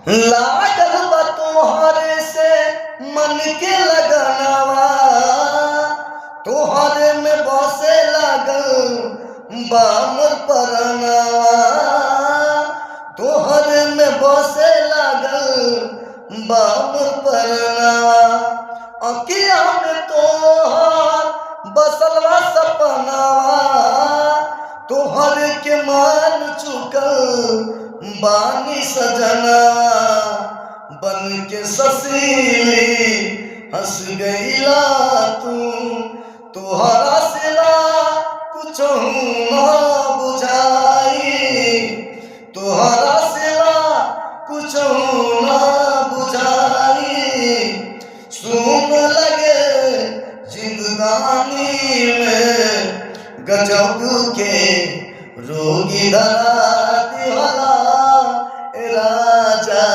लागल बा तोहरे से मन के लगनवा, तोहरे में बसे लागल बा मोर परनवा, तोहरे में बसे लागल बा मोर परनवा। अखिया में तोहर बसलवा सपनवा, तोहर के मान चुकल बानी सजनवा। बन के ससीली हंस गईला तू, तोहरा सिवा कुछ ना बुझाई, तोहरा सिवा कुछ ना बुझाई। सुन लगे जिंदगानी में गजब के रोगी धरा दिहला राजा।